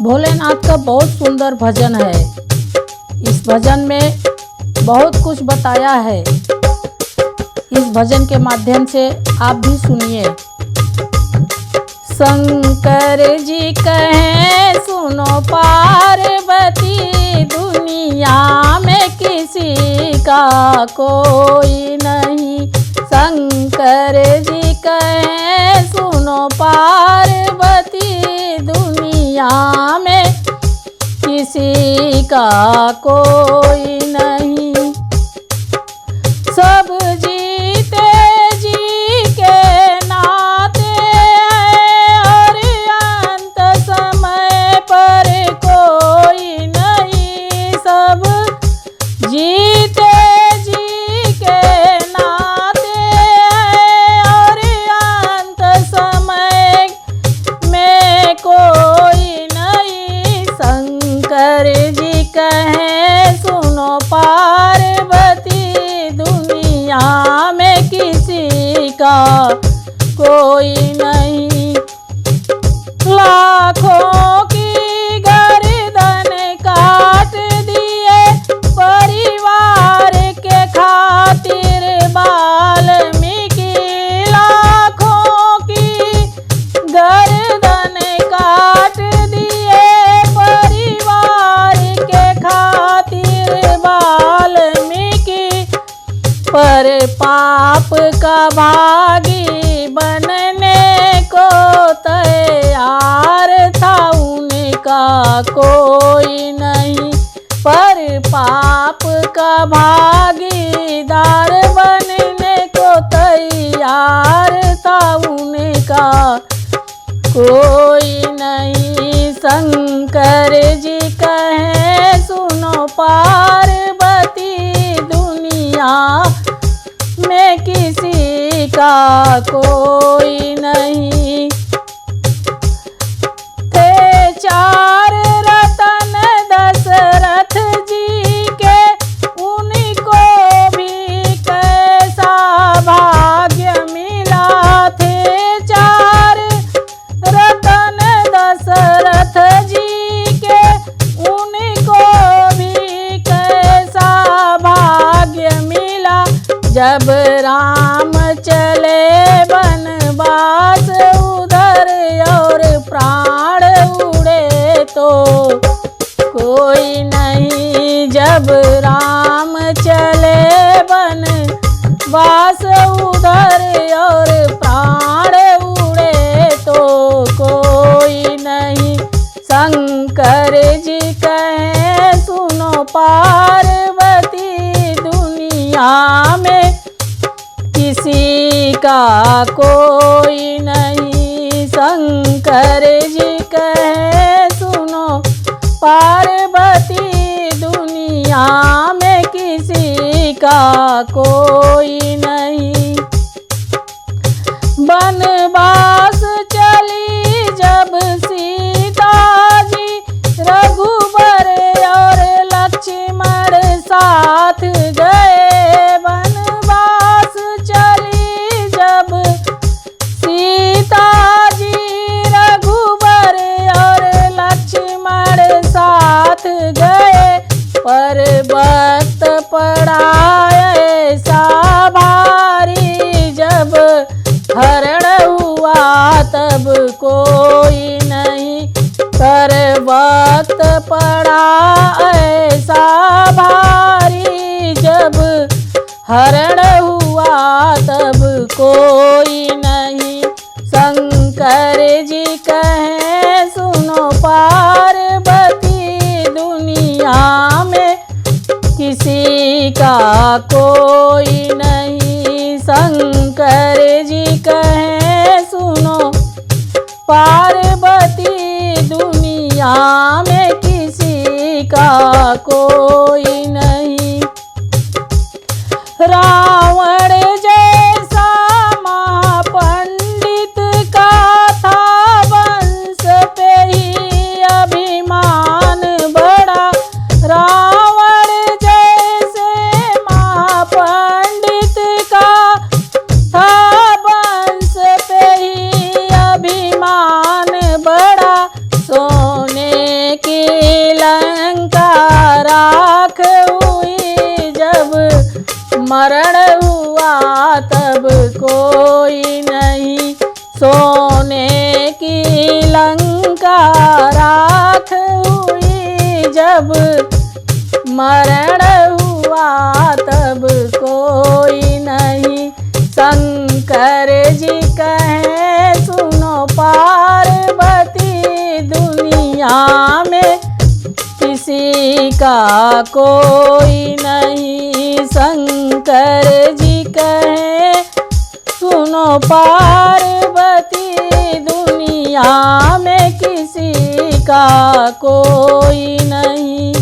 भोलेनाथ का बहुत सुंदर भजन है। इस भजन में बहुत कुछ बताया है। इस भजन के माध्यम से आप भी सुनिए। शंकर जी कहें सुनो पार्वती, दुनिया में किसी का कोई नहीं। शंकर जी कहें सुनो पार्वती, दुनिया में किसी का कोई नहीं। सब जीते जी के नाते हैं और अंत समय पर कोई नहीं। सब जीते जी के नाते हैं और अंत समय में कोई नहीं। शंकर जी कहें सुनो पार्वती, दुनिया में किसी का कोई नहीं। लाखों की गर्दन काट दिए परिवार के खातिर वाल्मीकि। लाखों की गर्दन काट दिए परिवार के खातिर वाल्मीकि। पर पाप का भागी बनने को तैयार था उनका कोई नहीं। पर पाप का भागीदार बनने को तैयार था उनका कोई नहीं। शंकर जी कहें सुनो पार्वती, दुनिया में किसी का कोई नहीं। थे चार रतन दशरथ जी के, उनको भी कैसा भाग्य मिला। थे चार रतन दशरथ जी के, उनको भी कैसा भाग्य मिला। जब राम चले वनवास उधर और प्राण उड़े तो कोई नहीं। जब राम चले वनवास उधर और प्राण उड़े तो कोई नहीं। शंकर जी कहें सुनो पार्वती, दुनिया में किसी का कोई नहीं। शंकर जी कहें सुनो पार्वती, दुनिया में किसी का कोई नहीं। वनवास चली जब सीता जी, रघुबर और लक्ष्मण साथ गए। वनवास चली जब सीता जी, रघुबर और लक्ष्मण साथ गए। पर वक्त पड़ा ऐसा भारी, जब हरण हुआ तब कोई नहीं। पर वक्त पड़ा ऐसा भारी, जब हरण हुआ तब कोई नहीं। शंकर जी कहें सुनो पार्वती, दुनिया में किसी का कोई नहीं। शंकर जी कहें सुनो पार्वती, दुनिया में किसी का कोई नहीं। रावण जैसा महापंडित का था वंश पे ही अभिमान बड़ा। रावण जैसे महापंडित का था वंश पे ही अभिमान बड़ा। सो मरण हुआ तब कोई नहीं, सोने की लंका राख हुई जब, मरण हुआ तब कोई नहीं। शंकर जी कहे सुनो पार्वती, दुनिया में किसी का कोई नहीं। शंकर जी कहे सुनो पार्वती, दुनिया में किसी का कोई नहीं।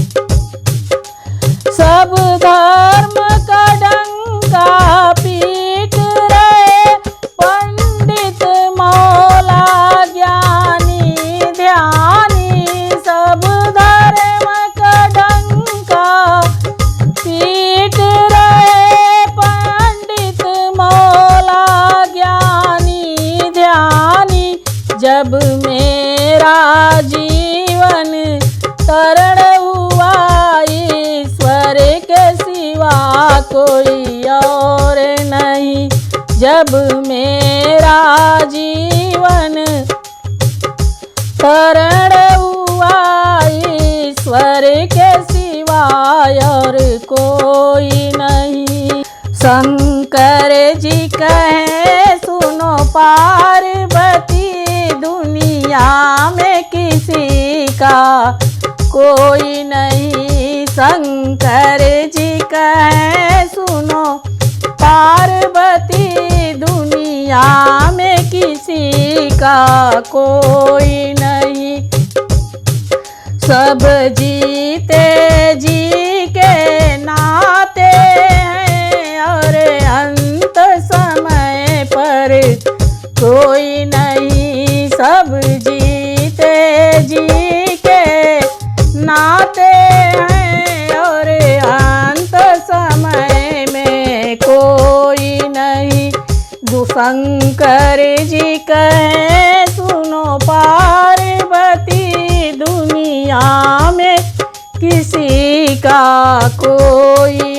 सब धर्म का डंका पीट रहे, पंडित मौला ज्ञानी ध्यानी। सब धर्म का डंका पीट रहे, पंडित मौला ज्ञानी ध्यानी। जब मेरा जीवन तरण हुआ, ईश्वर के सिवा कोई और नहीं। जब मेरा जीवन तरण हुआ, ईश्वर के सिवा और कोई नहीं। शंकर जी कहे सुनो पार्वती, दुनिया में किसी का कोई नहीं। शंकर जी कहे सुनो पार्वती, दुनिया में किसी का कोई नहीं। सब जीते जी के नाते हैं, और अंत समय पर कोई नहीं। सब जीते जी के नाते हैं, और अंत समय में कोई नहीं। शंकर जी कहे सुनो पार्वती, दुनिया में किसी का कोई